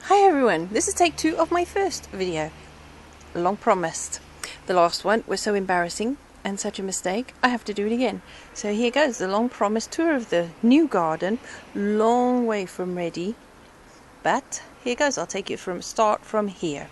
Hi everyone, this is take 2 of my first video. Long promised. The last one was so embarrassing and such a mistake, I have to do it again. So here goes, the long promised tour of the new garden. Long way from ready, but here goes. I'll take you start from here.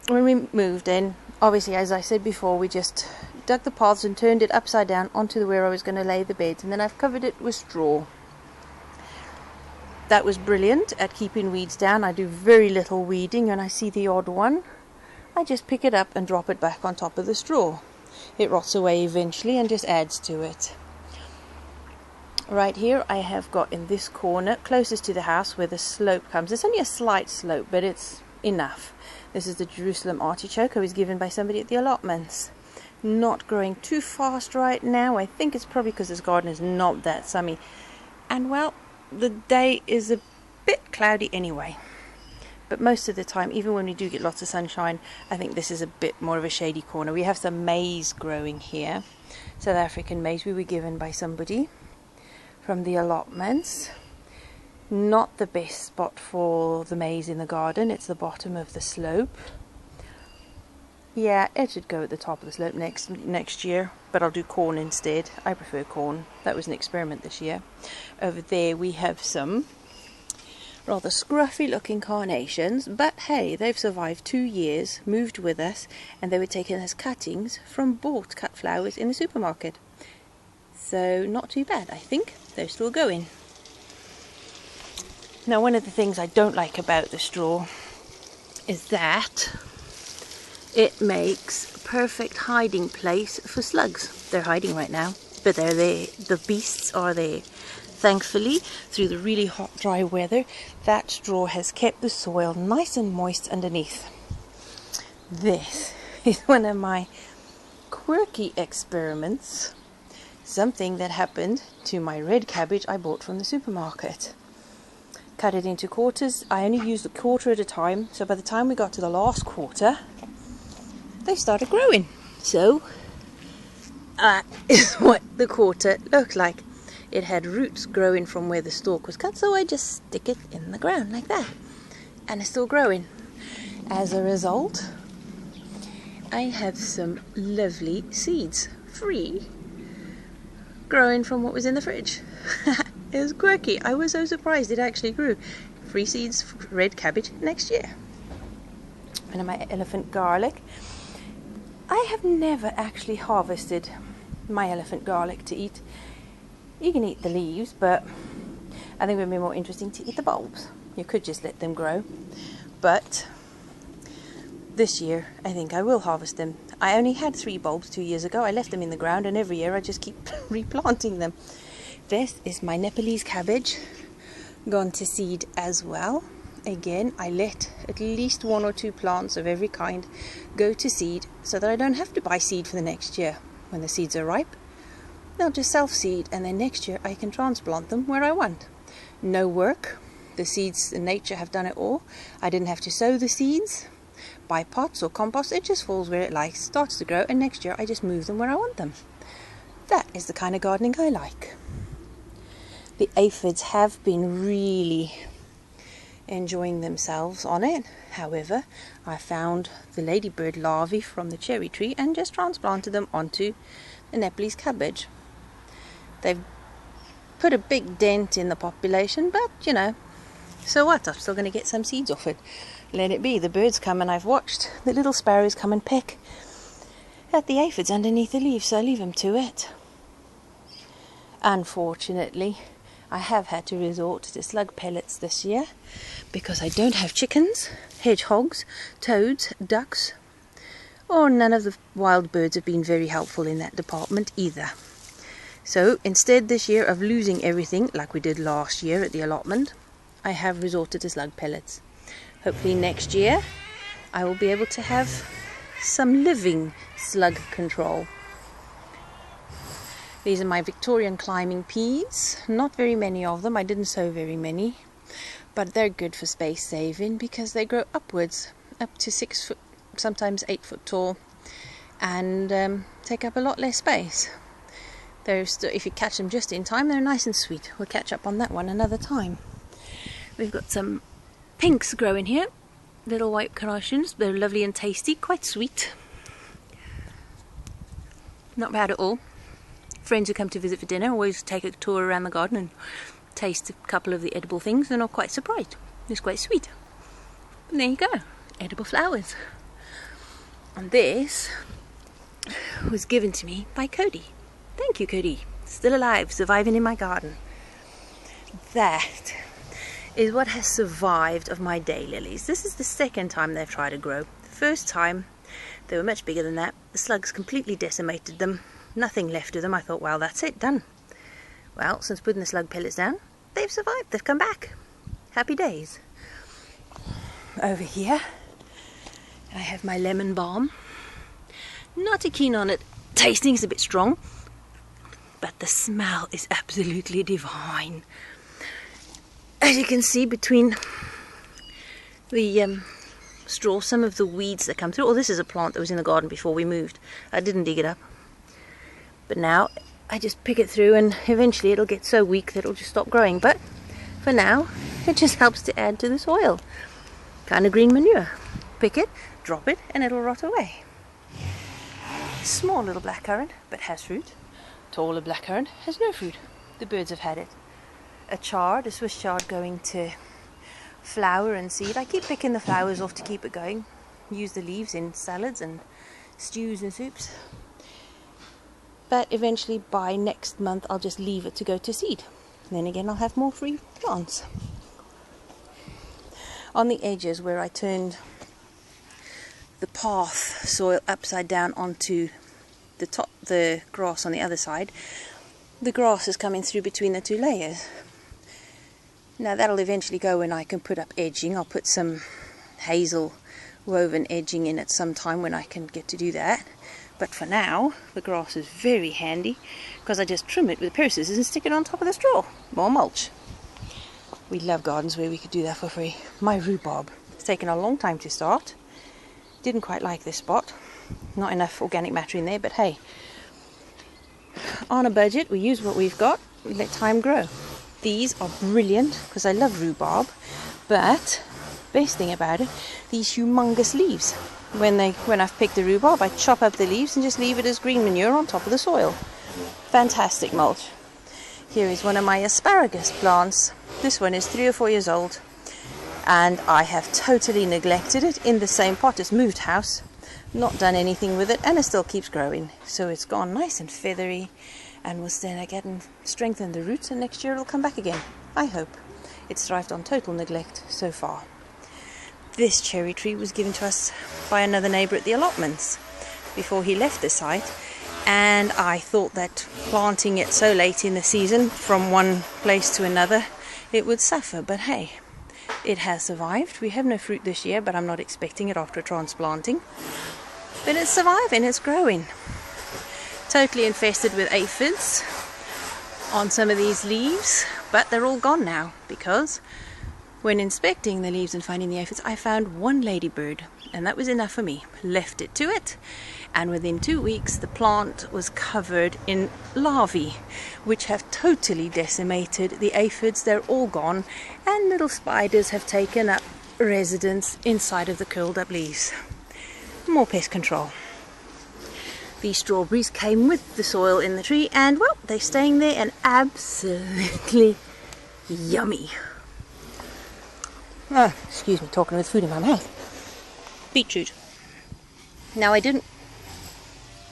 When we moved in, obviously as I said before, we just dug the paths and turned it upside down onto where I was going to lay the beds, and then I've covered it with straw. That was brilliant at keeping weeds down. I do very little weeding, and I see the odd one, I just pick it up and drop it back on top of the straw. It rots away eventually and just adds to it. Right here I have got in this corner, closest to the house where the slope comes. It's only a slight slope, but it's enough. This is the Jerusalem artichoke I was given by somebody at the allotments. Not growing too fast right now. I think it's probably because this garden is not that sunny. And well, the day is a bit cloudy anyway, but most of the time, even when we do get lots of sunshine, I think this is a bit more of a shady corner. We have some maize growing here, South African maize we were given by somebody from the allotments. Not the best spot for the maize in the garden. It's the bottom of the slope. Yeah, it should go at the top of the slope next year, but I'll do corn instead. I prefer corn. That was an experiment this year. Over there we have some rather scruffy looking carnations, but hey, they've survived 2 years, moved with us, and they were taken as cuttings from bought cut flowers in the supermarket. So not too bad, I think. They're still going. Now, one of the things I don't like about the straw is that it makes a perfect hiding place for slugs. They're hiding right now, but they're there. The beasts are there. Thankfully, through the really hot, dry weather, that straw has kept the soil nice and moist underneath. This is one of my quirky experiments. Something that happened to my red cabbage I bought from the supermarket. Cut it into quarters. I only used a quarter at a time, so by the time we got to the last quarter, they started growing. So that is what the quarter looked like. It had roots growing from where the stalk was cut, so I just stick it in the ground like that, and it's still growing. As a result, I have some lovely seeds, free, growing from what was in the fridge. It was quirky. I was so surprised it actually grew. Free seeds for red cabbage next year. And my elephant garlic. I have never actually harvested my elephant garlic to eat. You can eat the leaves, but I think it would be more interesting to eat the bulbs. You could just let them grow, but this year I think I will harvest them. I only had 3 bulbs 2 years ago. I left them in the ground, and every year I just keep replanting them. This is my Nepalese cabbage, gone to seed as well. Again, I let at least 1 or 2 plants of every kind go to seed so that I don't have to buy seed for the next year. When the seeds are ripe, they'll just self-seed, and then next year I can transplant them where I want. No work. The seeds in nature have done it all. I didn't have to sow the seeds, buy pots or compost. It just falls where it likes, starts to grow, and next year I just move them where I want them. That is the kind of gardening I like. The aphids have been really enjoying themselves on it. However, I found the ladybird larvae from the cherry tree and just transplanted them onto the Nepalese cabbage. They've put a big dent in the population, but you know, so what? I'm still going to get some seeds off it. Let it be. The birds come, and I've watched the little sparrows come and peck at the aphids underneath the leaves, so I leave them to it. Unfortunately, I have had to resort to slug pellets this year because I don't have chickens, hedgehogs, toads, ducks, or none of the wild birds have been very helpful in that department either. So instead this year of losing everything like we did last year at the allotment, I have resorted to slug pellets. Hopefully next year I will be able to have some living slug control. These are my Victorian climbing peas. Not very many of them. I didn't sow very many, but they're good for space saving because they grow upwards, up to 6 foot, sometimes 8 foot tall, and take up a lot less space. If you catch them just in time, they're nice and sweet. We'll catch up on that one another time. We've got some pinks growing here. Little white carnations. They're lovely and tasty, quite sweet. Not bad at all. Friends who come to visit for dinner always take a tour around the garden and taste a couple of the edible things and are quite surprised. It's quite sweet. And there you go, edible flowers. And this was given to me by Cody. Thank you, Cody. Still alive, surviving in my garden. That is what has survived of my daylilies. This is the second time they've tried to grow. The first time they were much bigger than that. The slugs completely decimated them. Nothing left of them. I thought, well, that's it, done. Well, since putting the slug pellets down, they've survived. They've come back. Happy days. Over here, I have my lemon balm. Not too keen on it. Tasting is a bit strong, but the smell is absolutely divine. As you can see between the straw, some of the weeds that come through. Oh, this is a plant that was in the garden before we moved. I didn't dig it up. But now I just pick it through, and eventually it'll get so weak that it'll just stop growing. But for now, it just helps to add to the soil. Kind of green manure. Pick it, drop it, and it'll rot away. Small little blackcurrant, but has fruit. Taller blackcurrant has no fruit. The birds have had it. A chard, a Swiss chard, going to flower and seed. I keep picking the flowers off to keep it going. Use the leaves in salads and stews and soups. But eventually by next month I'll just leave it to go to seed. And then again I'll have more free plants. On the edges where I turned the path soil upside down onto the grass on the other side, the grass is coming through between the two layers. Now that'll eventually go when I can put up edging. I'll put some hazel woven edging in at some time when I can get to do that. But for now, the grass is very handy because I just trim it with a pair of scissors and stick it on top of the straw. More mulch. We love gardens where we could do that for free. My rhubarb. It's taken a long time to start. Didn't quite like this spot. Not enough organic matter in there, but hey. On a budget, we use what we've got. We let time grow. These are brilliant because I love rhubarb, but best thing about it, these humongous leaves. When I've picked the rhubarb, I chop up the leaves and just leave it as green manure on top of the soil. Fantastic mulch. Here is one of my asparagus plants. This one is 3 or 4 years old, and I have totally neglected it in the same pot. It's moved house, not done anything with it, and it still keeps growing. So it's gone nice and feathery, and will then again strengthen the roots, and next year it'll come back again. I hope. It's thrived on total neglect so far. This cherry tree was given to us by another neighbour at the allotments before he left the site, and I thought that planting it so late in the season from one place to another, it would suffer, but hey, it has survived. We have no fruit this year, but I'm not expecting it after transplanting. But it's surviving, it's growing. Totally infested with aphids on some of these leaves, but they're all gone now because when inspecting the leaves and finding the aphids, I found one ladybird, and that was enough for me. Left it to it, and within 2 weeks the plant was covered in larvae, which have totally decimated the aphids. They're all gone, and little spiders have taken up residence inside of the curled up leaves. More pest control. These strawberries came with the soil in the tree, and well, they're staying there and absolutely yummy. Oh, excuse me, talking with food in my mouth. Beetroot. Now I didn't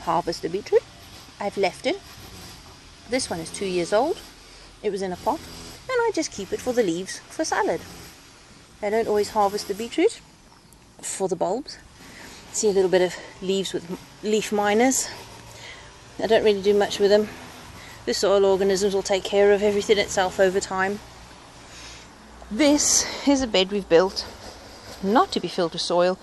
harvest the beetroot. I've left it. This one is 2 years old. It was in a pot, and I just keep it for the leaves for salad. I don't always harvest the beetroot for the bulbs. See a little bit of leaves with leaf miners. I don't really do much with them. The soil organisms will take care of everything itself over time. This is a bed we've built, not to be filled with soil,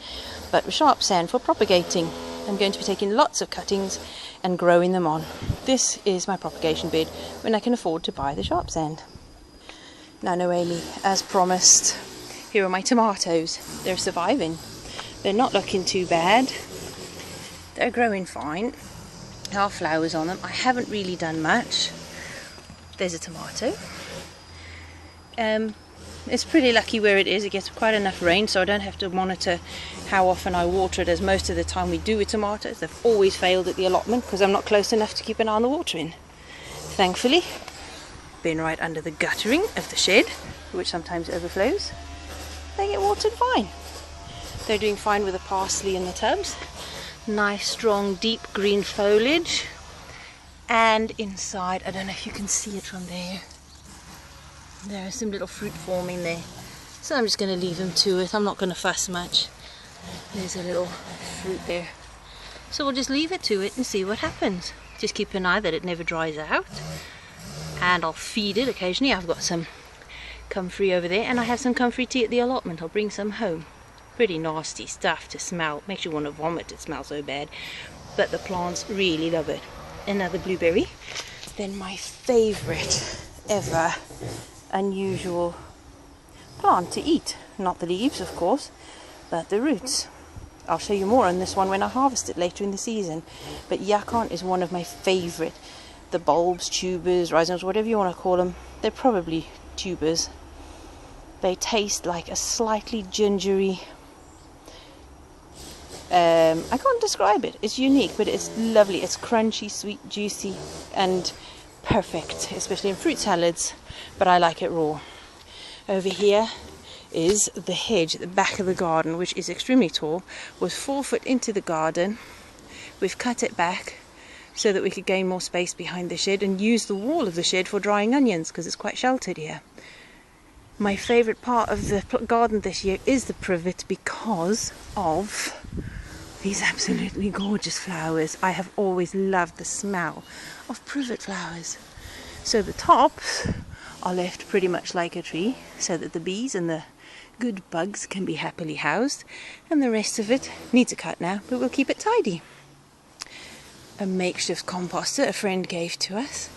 but with sharp sand for propagating. I'm going to be taking lots of cuttings and growing them on. This is my propagation bed when I can afford to buy the sharp sand. Now, Noemi, as promised, here are my tomatoes. They're surviving. They're not looking too bad. They're growing fine. There are flowers on them. I haven't really done much. There's a tomato. it's pretty lucky where it is. It gets quite enough rain, so I don't have to monitor how often I water it, as most of the time we do with tomatoes. They've always failed at the allotment because I'm not close enough to keep an eye on the watering. Thankfully, being right under the guttering of the shed, which sometimes overflows, they get watered fine. They're doing fine with the parsley in the tubs. Nice, strong, deep green foliage. And inside, I don't know if you can see it from there, there are some little fruit forming there. So I'm just going to leave them to it. I'm not going to fuss much. There's a little fruit there. So we'll just leave it to it and see what happens. Just keep an eye that it never dries out. And I'll feed it occasionally. I've got some comfrey over there, and I have some comfrey tea at the allotment. I'll bring some home. Pretty nasty stuff to smell. Makes you want to vomit. It smells so bad. But the plants really love it. Another blueberry. Then my favorite ever unusual plant to eat. Not the leaves, of course, but the roots. I'll show you more on this one when I harvest it later in the season. But yacon is one of my favorite. The bulbs, tubers, rhizomes, whatever you want to call them, they're probably tubers. They taste like a slightly gingery, I can't describe it. It's unique, but it's lovely. It's crunchy, sweet, juicy, and perfect, especially in fruit salads. But I like it raw. Over here is the hedge at the back of the garden, which is extremely tall. Was 4 foot into the garden. We've cut it back so that we could gain more space behind the shed and use the wall of the shed for drying onions, because it's quite sheltered here. My favourite part of the garden this year is the privet because of these absolutely gorgeous flowers. I have always loved the smell of privet flowers. So the tops are left pretty much like a tree, so that the bees and the good bugs can be happily housed, and the rest of it needs a cut now, but we'll keep it tidy. A makeshift composter a friend gave to us.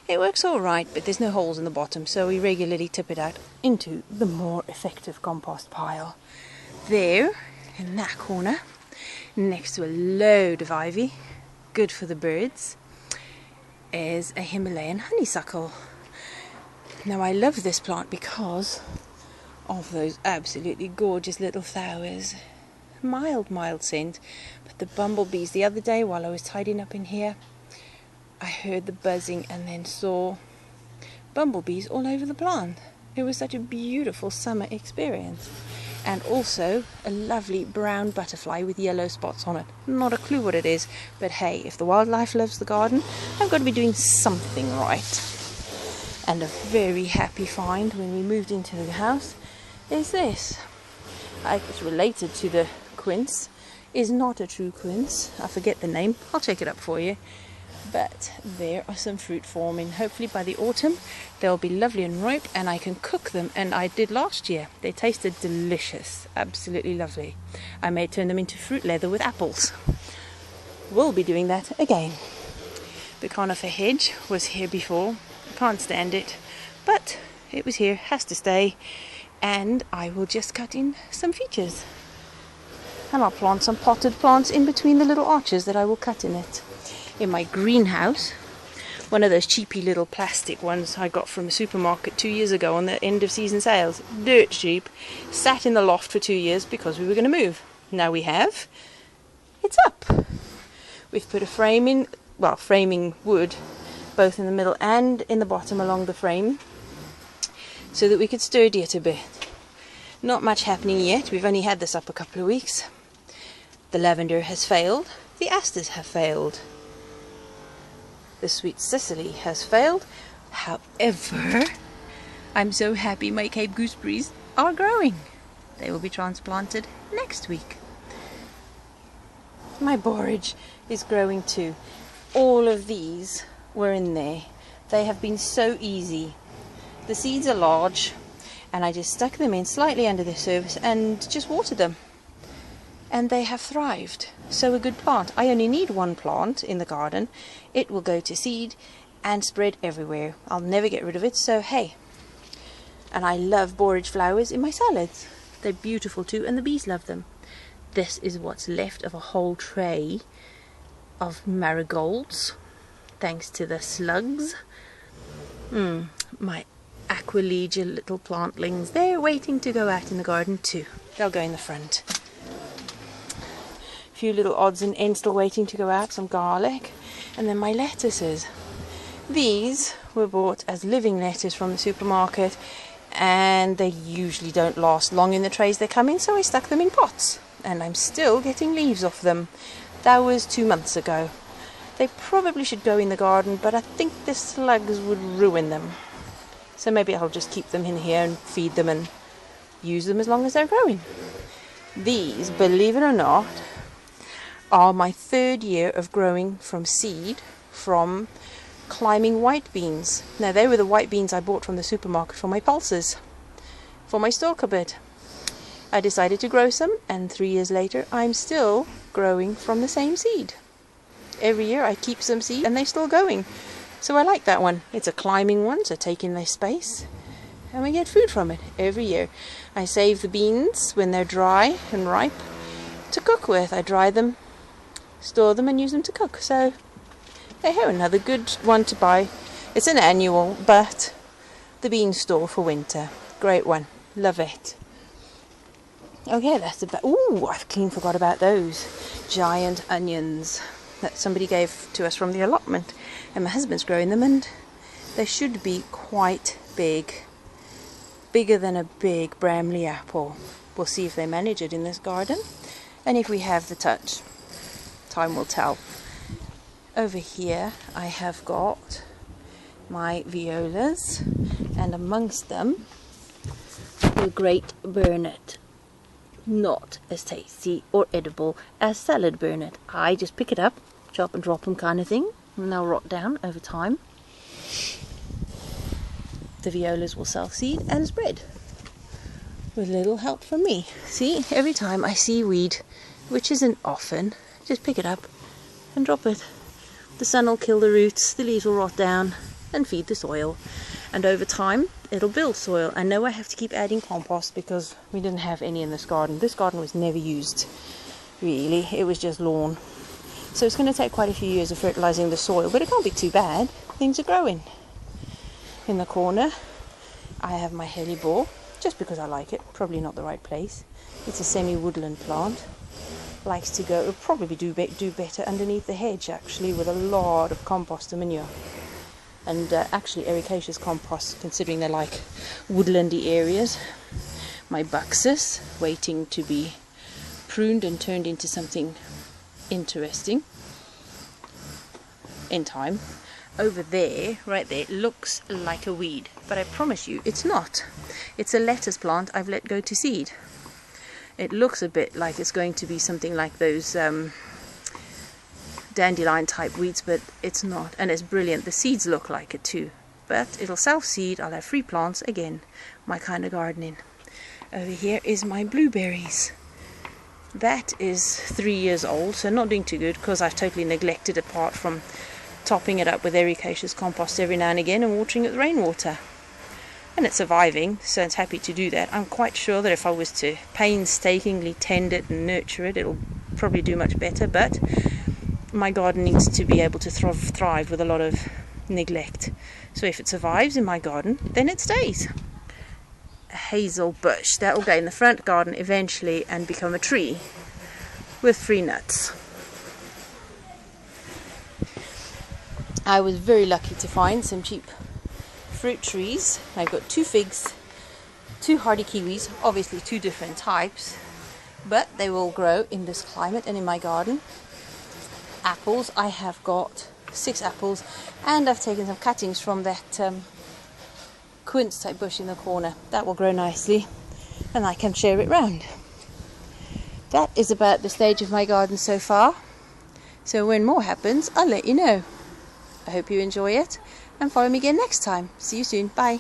It works all right, but there's no holes in the bottom, so we regularly tip it out into the more effective compost pile. There, in that corner, next to a load of ivy, good for the birds, is a Himalayan honeysuckle. Now I love this plant because of those absolutely gorgeous little flowers. Mild scent, but the bumblebees, the other day while I was tidying up in here, I heard the buzzing and then saw bumblebees all over the plant. It was such a beautiful summer experience. And also a lovely brown butterfly with yellow spots on it. Not a clue what it is, but hey, if the wildlife loves the garden, I've got to be doing something right. And a very happy find when we moved into the house is this. It's related to the quince, is not a true quince. I forget the name, I'll check it up for you. But there are some fruit forming. Hopefully by the autumn they'll be lovely and ripe and I can cook them, and I did last year. They tasted delicious, absolutely lovely. I may turn them into fruit leather with apples. We'll be doing that again. The conifer hedge was here before. Can't stand it, but it was here, has to stay, and I will just cut in some features. And I'll plant some potted plants in between the little arches that I will cut in it. In my greenhouse, one of those cheapy little plastic ones I got from a supermarket 2 years ago on the end of season sales, dirt cheap, sat in the loft for 2 years because we were going to move. Now we have, it's up. We've put a frame in, well, framing wood, both in the middle and in the bottom along the frame, so that we could sturdy it a bit. Not much happening yet, we've only had this up a couple of weeks. The lavender has failed, the asters have failed. The sweet Cicely has failed. However, I'm so happy my Cape gooseberries are growing. They will be transplanted next week. My borage is growing too. All of these were in there. They have been so easy. The seeds are large and I just stuck them in slightly under the surface and just watered them. And they have thrived. So a good plant. I only need one plant in the garden. It will go to seed and spread everywhere. I'll never get rid of it, so hey. And I love borage flowers in my salads. They're beautiful too, and the bees love them. This is what's left of a whole tray of marigolds, thanks to the slugs. My Aquilegia little plantlings. They're waiting to go out in the garden too. They'll go in the front. A few little odds and ends still waiting to go out. Some garlic. And then my lettuces. These were bought as living lettuce from the supermarket, and they usually don't last long in the trays they come in, so I stuck them in pots, and I'm still getting leaves off them. That was 2 months ago. They probably should go in the garden, but I think the slugs would ruin them. So maybe I'll just keep them in here and feed them and use them as long as they're growing. These, believe it or not, are my 3rd year of growing from seed from climbing white beans. Now, they were the white beans I bought from the supermarket for my pulses, for my store cupboard. I decided to grow some, and 3 years later I'm still growing from the same seed. Every year I keep some seed and they're still going. So I like that one. It's a climbing one, so taking less space, and we get food from it every year. I save the beans when they're dry and ripe to cook with. I dry them, store them, and use them to cook. So hey ho, another good one to buy. It's an annual, but the bean store for winter. Great one. Love it. Okay, that's about... Ooh, I've clean forgot about those giant onions that somebody gave to us from the allotment. And my husband's growing them, and they should be quite big. Bigger than a big Bramley apple. We'll see if they manage it in this garden. And if we have the touch. Time will tell. Over here I have got my violas, and amongst them the great burnet. Not as tasty or edible as salad burnet. I just pick it up, chop and drop them kind of thing, and they'll rot down over time. The violas will self-seed and spread with little help from me. See, every time I see weed, which isn't often, just pick it up and drop it. The sun will kill the roots, the leaves will rot down and feed the soil, and over time it'll build soil. I know I have to keep adding compost because we didn't have any in this garden. This garden was never used really, it was just lawn. So it's going to take quite a few years of fertilizing the soil, but it can't be too bad. Things are growing. In the corner I have my hellebore, just because I like it, probably not the right place. It's a semi-woodland plant. Likes to go, it'll probably do better underneath the hedge actually, with a lot of compost and manure. And actually ericaceous compost, considering they're like woodlandy areas. My buxus, waiting to be pruned and turned into something interesting in time. Over there, right there, looks like a weed, but I promise you it's not. It's a lettuce plant I've let go to seed. It looks a bit like it's going to be something like those dandelion type weeds, but it's not, and it's brilliant. The seeds look like it too, but it'll self-seed. I'll have free plants again, my kind of gardening. Over here is my blueberries. That is 3 years old, so not doing too good because I've totally neglected, apart from topping it up with ericaceous compost every now and again and watering it with rainwater. And it's surviving, so it's happy to do that. I'm quite sure that if I was to painstakingly tend it and nurture it, it'll probably do much better, but my garden needs to be able to thrive with a lot of neglect. So if it survives in my garden, then it stays. A hazel bush, that will go in the front garden eventually and become a tree with free nuts. I was very lucky to find some cheap fruit trees. I've got 2 figs, 2 hardy kiwis, obviously 2 different types, but they will grow in this climate and in my garden. Apples, I have got 6 apples, and I've taken some cuttings from that quince type bush in the corner. That will grow nicely and I can share it round. That is about the stage of my garden so far, so when more happens I'll let you know. I hope you enjoy it, and follow me again next time. See you soon. Bye.